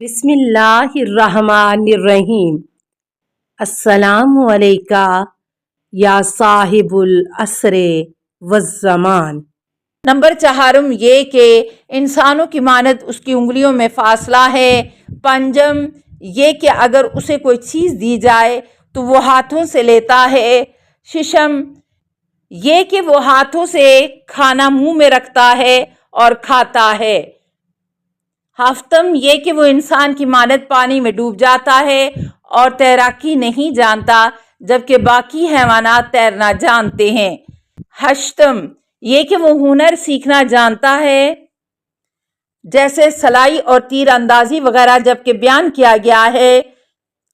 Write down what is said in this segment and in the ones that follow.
بسم اللہ الرحمن الرحیم۔ السلام علیکہ یا صاحب العصر والزمان۔ نمبر 4 یہ کہ انسانوں کی مانند اس کی انگلیوں میں فاصلہ ہے۔ 5 یہ کہ اگر اسے کوئی چیز دی جائے تو وہ ہاتھوں سے لیتا ہے۔ 6 یہ کہ وہ ہاتھوں سے کھانا منہ میں رکھتا ہے اور کھاتا ہے۔ 7 یہ کہ وہ انسان کی مانند پانی میں ڈوب جاتا ہے اور تیراکی نہیں جانتا جبکہ باقی حیوانات تیرنا جانتے ہیں۔ 8 یہ کہ وہ ہنر سیکھنا جانتا ہے جیسے سلائی اور تیر اندازی وغیرہ، جبکہ بیان کیا گیا ہے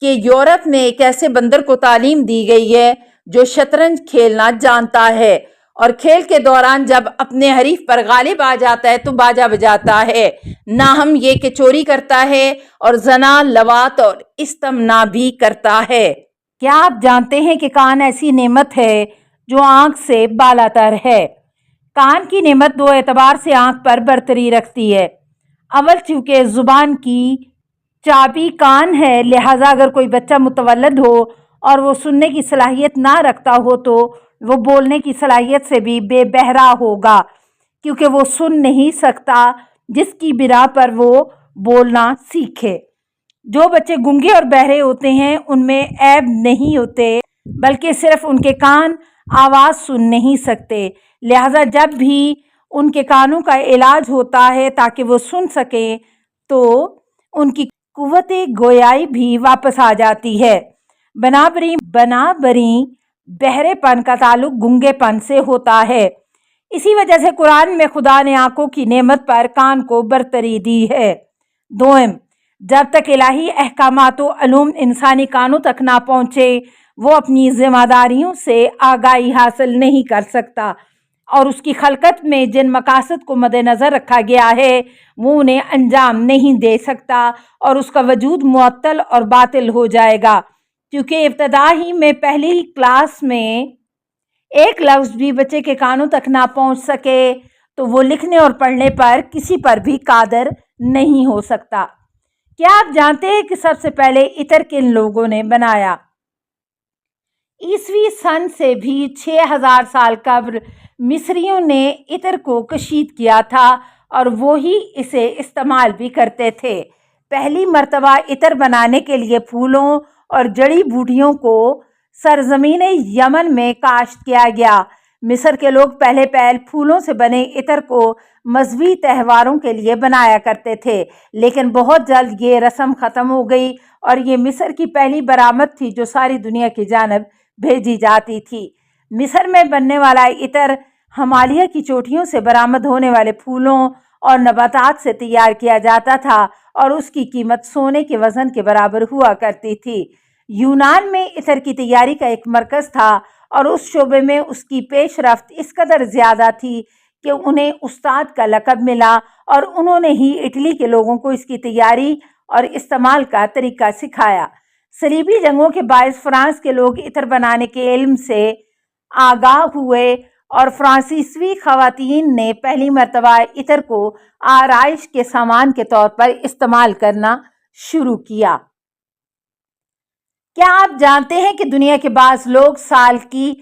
کہ یورپ میں ایک ایسے بندر کو تعلیم دی گئی ہے جو شطرنج کھیلنا جانتا ہے اور کھیل کے دوران جب اپنے حریف پر غالب آ جاتا ہے تو باجا بجاتا ہے۔ ناہم یہ کہ چوری کرتا ہے اور زنا، لواط اور استمنا بھی کرتا ہے۔ کیا آپ جانتے ہیں کہ کان ایسی نعمت ہے جو آنکھ سے بالاتر ہے؟ کان کی نعمت 2 اعتبار سے آنکھ پر برتری رکھتی ہے۔ اول چونکہ زبان کی چابی کان ہے، لہٰذا اگر کوئی بچہ متولد ہو اور وہ سننے کی صلاحیت نہ رکھتا ہو تو وہ بولنے کی صلاحیت سے بھی بے بہرا ہوگا، کیونکہ وہ سن نہیں سکتا جس کی بنا پر وہ بولنا سیکھے۔ جو بچے گونگے اور بہرے ہوتے ہیں ان میں عیب نہیں ہوتے، بلکہ صرف ان کے کان آواز سن نہیں سکتے، لہٰذا جب بھی ان کے کانوں کا علاج ہوتا ہے تاکہ وہ سن سکیں تو ان کی قوت گویائی بھی واپس آ جاتی ہے۔ بنابراین بہرے پن کا تعلق گونگے پن سے ہوتا ہے۔ اسی وجہ سے قرآن میں خدا نے آنکھوں کی نعمت پر کان کو برتری دی ہے۔ 2 جب تک الہی احکامات و علوم انسانی کانوں تک نہ پہنچے وہ اپنی ذمہ داریوں سے آگاہی حاصل نہیں کر سکتا، اور اس کی خلقت میں جن مقاصد کو مد نظر رکھا گیا ہے وہ انہیں انجام نہیں دے سکتا اور اس کا وجود معطل اور باطل ہو جائے گا، کیونکہ ابتدا ہی میں پہلی کلاس میں ایک لفظ بھی بچے کے کانوں تک نہ پہنچ سکے تو وہ لکھنے اور پڑھنے پر کسی پر بھی قادر نہیں ہو سکتا۔ کیا آپ جانتے ہیں کہ سب سے پہلے عطر کن لوگوں نے بنایا؟ عیسوی سن سے بھی 6000 سال قبل مصریوں نے عطر کو کشید کیا تھا اور وہی اسے استعمال بھی کرتے تھے۔ پہلی مرتبہ عطر بنانے کے لیے پھولوں اور جڑی بوٹیوں کو سرزمین یمن میں کاشت کیا گیا۔ مصر کے لوگ پہلے پھولوں سے بنے عطر کو مذہبی تہواروں کے لیے بنایا کرتے تھے، لیکن بہت جلد یہ رسم ختم ہو گئی اور یہ مصر کی پہلی برآمد تھی جو ساری دنیا کی جانب بھیجی جاتی تھی۔ مصر میں بننے والا عطر ہمالیہ کی چوٹیوں سے برآمد ہونے والے پھولوں اور نباتات سے تیار کیا جاتا تھا اور اس کی قیمت سونے کے وزن کے برابر ہوا کرتی تھی۔ یونان میں عطر کی تیاری کا ایک مرکز تھا اور اس شعبے میں اس کی پیش رفت اس قدر زیادہ تھی کہ انہیں استاد کا لقب ملا اور انہوں نے ہی اٹلی کے لوگوں کو اس کی تیاری اور استعمال کا طریقہ سکھایا۔ صلیبی جنگوں کے باعث فرانس کے لوگ عطر بنانے کے علم سے آگاہ ہوئے اور فرانسیسی خواتین نے پہلی مرتبہ عطر کو آرائش کے سامان کے طور پر استعمال کرنا شروع کیا۔ کیا آپ جانتے ہیں کہ دنیا کے بعض لوگ سال کی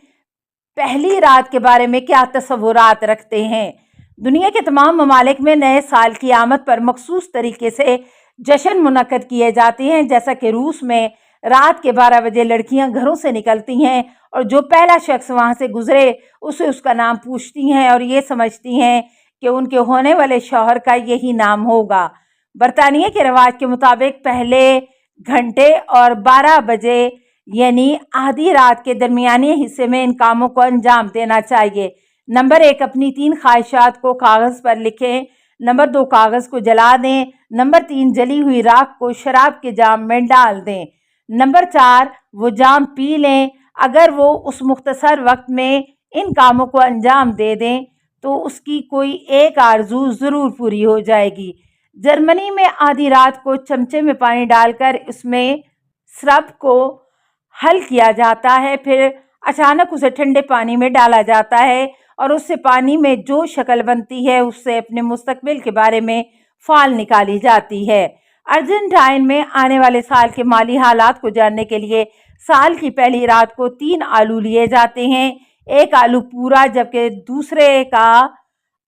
پہلی رات کے بارے میں کیا تصورات رکھتے ہیں؟ دنیا کے تمام ممالک میں نئے سال کی آمد پر مخصوص طریقے سے جشن منعقد کیے جاتے ہیں، جیسا کہ روس میں رات کے 12 بجے لڑکیاں گھروں سے نکلتی ہیں اور جو پہلا شخص وہاں سے گزرے اسے اس کا نام پوچھتی ہیں اور یہ سمجھتی ہیں کہ ان کے ہونے والے شوہر کا یہی نام ہوگا۔ برطانیہ کے رواج کے مطابق پہلے گھنٹے اور 12 بجے یعنی آدھی رات کے درمیانی حصے میں ان کاموں کو انجام دینا چاہیے۔ نمبر 1 اپنی 3 خواہشات کو کاغذ پر لکھیں۔ نمبر 2 کاغذ کو جلا دیں۔ نمبر 3 جلی ہوئی راکھ کو شراب کے جام میں ڈال دیں۔ نمبر 4 وہ جام پی لیں۔ اگر وہ اس مختصر وقت میں ان کاموں کو انجام دے دیں تو اس کی کوئی ایک آرزو ضرور پوری ہو جائے گی۔ جرمنی میں آدھی رات کو چمچے میں پانی ڈال کر اس میں سرب کو حل کیا جاتا ہے، پھر اچانک اسے ٹھنڈے پانی میں ڈالا جاتا ہے اور اس سے پانی میں جو شکل بنتی ہے اس سے اپنے مستقبل کے بارے میں فال نکالی جاتی ہے۔ ارجنٹائن میں آنے والے سال کے مالی حالات کو جاننے کے لیے سال کی پہلی رات کو 3 آلو لیے جاتے ہیں، ایک آلو پورا جبکہ دوسرے کا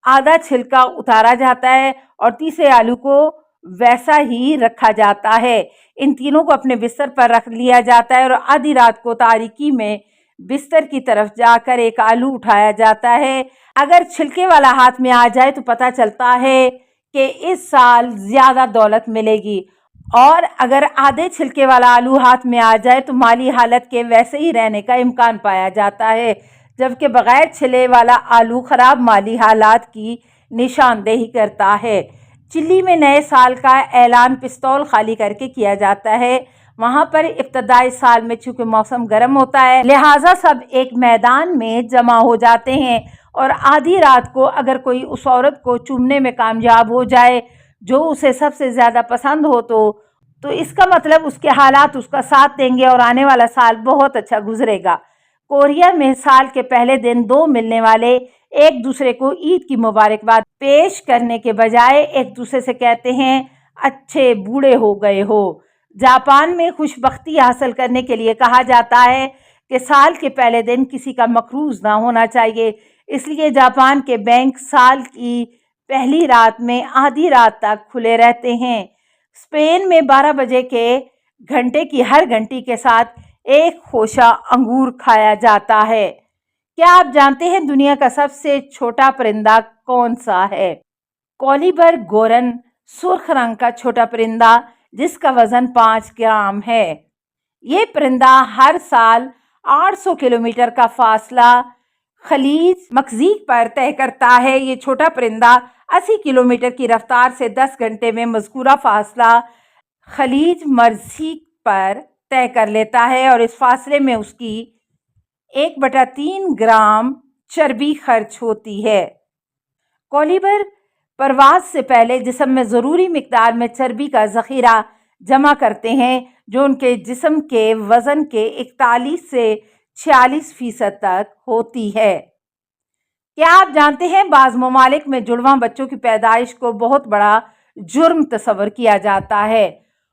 آدھا چھلکا اتارا جاتا ہے اور تیسرے آلو کو ویسا ہی رکھا جاتا ہے۔ ان تینوں کو اپنے بستر پر رکھ لیا جاتا ہے اور آدھی رات کو تاریکی میں بستر کی طرف جا کر ایک آلو اٹھایا جاتا ہے۔ اگر چھلکے والا ہاتھ میں آ جائے تو پتہ چلتا ہے کہ اس سال زیادہ دولت ملے گی، اور اگر آدھے چھلکے والا آلو ہاتھ میں آ جائے تو مالی حالت کے ویسے ہی رہنے کا امکان پایا جاتا ہے، جبکہ بغیر چھلے والا آلو خراب مالی حالات کی نشاندہی کرتا ہے۔ چلی میں نئے سال کا اعلان پستول خالی کر کے کیا جاتا ہے۔ وہاں پر ابتدائی سال میں چونکہ موسم گرم ہوتا ہے لہٰذا سب ایک میدان میں جمع ہو جاتے ہیں، اور آدھی رات کو اگر کوئی اس عورت کو چومنے میں کامیاب ہو جائے جو اسے سب سے زیادہ پسند ہو تو اس کا مطلب اس کے حالات اس کا ساتھ دیں گے اور آنے والا سال بہت اچھا گزرے گا۔ کوریا میں سال کے پہلے دن 2 ملنے والے ایک دوسرے کو عید کی مبارکباد پیش کرنے کے بجائے ایک دوسرے سے کہتے ہیں اچھے بوڑھے ہو گئے ہو۔ جاپان میں خوش بختی حاصل کرنے کے لیے کہا جاتا ہے کہ سال کے پہلے دن کسی کا مقروض نہ ہونا چاہیے، اس لیے جاپان کے بینک سال کی پہلی رات میں آدھی رات تک کھلے رہتے ہیں۔ اسپین میں 12 بجے کے گھنٹے کی ہر گھنٹی کے ساتھ ایک خوشہ انگور کھایا جاتا ہے۔ کیا آپ جانتے ہیں دنیا کا سب سے چھوٹا پرندہ کون سا ہے؟ کولیبر گورن سرخ رنگ کا چھوٹا پرندہ جس کا وزن 5 گرام ہے۔ یہ پرندہ ہر سال 800 کلومیٹر کا فاصلہ خلیج مکزیک پر طے کرتا ہے۔ یہ چھوٹا پرندہ 80 کلومیٹر کی رفتار سے 10 گھنٹے میں مذکورہ فاصلہ خلیج مرزیک پر طے کر لیتا ہے، اور اس فاصلے میں اس کی 1/3 گرام چربی خرچ ہوتی ہے۔ کولیبر پرواز سے پہلے جسم میں ضروری مقدار میں چربی کا ذخیرہ جمع کرتے ہیں جو ان کے جسم کے وزن کے 41 سے 46% تک ہوتی ہے۔ کیا آپ جانتے ہیں بعض ممالک میں جڑواں بچوں کی پیدائش کو بہت بڑا جرم تصور کیا جاتا ہے۔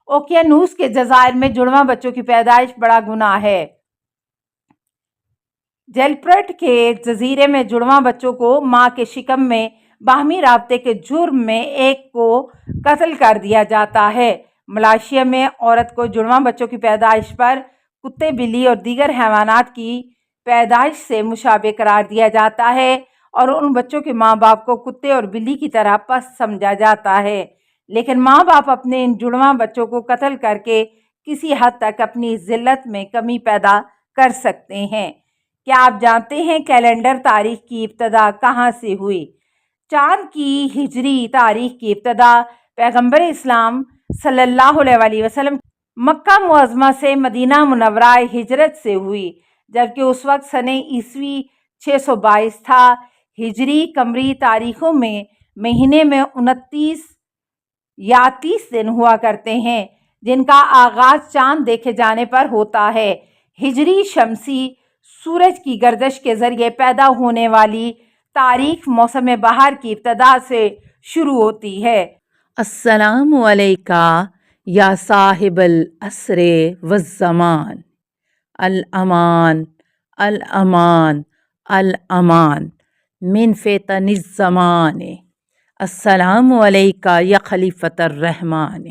اوقیانوس کے جزائر میں جڑواں بچوں کی پیدائش بڑا گناہ ہے۔ جیلپرٹ کے جزیرے میں جڑواں بچوں کو ماں کے شکم میں باہمی رابطے کے جرم میں ایک کو قتل کر دیا جاتا ہے۔ ملائیشیا میں عورت کو جڑواں بچوں کی پیدائش پر کتے، بلی اور دیگر حیوانات کی پیدائش سے مشابہ قرار دیا جاتا ہے اور ان بچوں کے ماں باپ کو کتے اور بلی کی طرح پست سمجھا جاتا ہے، لیکن ماں باپ اپنے ان جڑواں بچوں کو قتل کر کے کسی حد تک اپنی ذلت میں کمی پیدا کر سکتے ہیں۔ کیا آپ جانتے ہیں کیلنڈر تاریخ کی ابتدا کہاں سے ہوئی؟ چاند کی ہجری تاریخ کی ابتدا پیغمبر اسلام صلی اللہ علیہ وسلم مکہ معظمہ سے مدینہ منورہ ہجرت سے ہوئی، جبکہ اس وقت سنہ عیسوی 622 تھا۔ ہجری قمری تاریخوں میں مہینے میں 29 یا 30 دن ہوا کرتے ہیں جن کا آغاز چاند دیکھے جانے پر ہوتا ہے۔ ہجری شمسی سورج کی گردش کے ذریعے پیدا ہونے والی تاریخ موسم بہار کی ابتدا سے شروع ہوتی ہے۔ السلام علیکہ یا صاحب العصر والزمان، الامان الامان الامان من فتن الزمان، السلام علیکہ یا خلیفۃ الرحمن،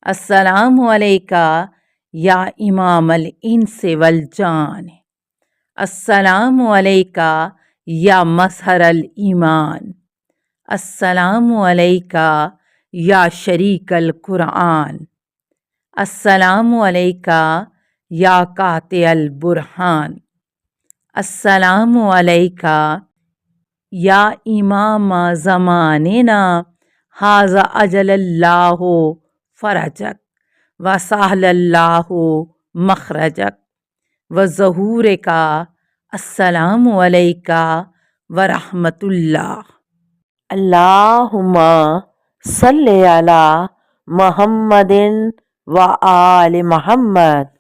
السلام علیکہ یا امام الانس والجان، السلام علیکہ یا مظہر الایمان، السلام علیکہ یا شریک القرآن، السلام علیکہ یا قاطع البرہان، السلام علیکہ یا امام زماننا ھذا اجل اللہ فرجک وسہل اللہ مخرجک وظہورک، السلام علیکہ ورحمۃ اللہ۔ اللہم صلی علی محمد و آل محمد۔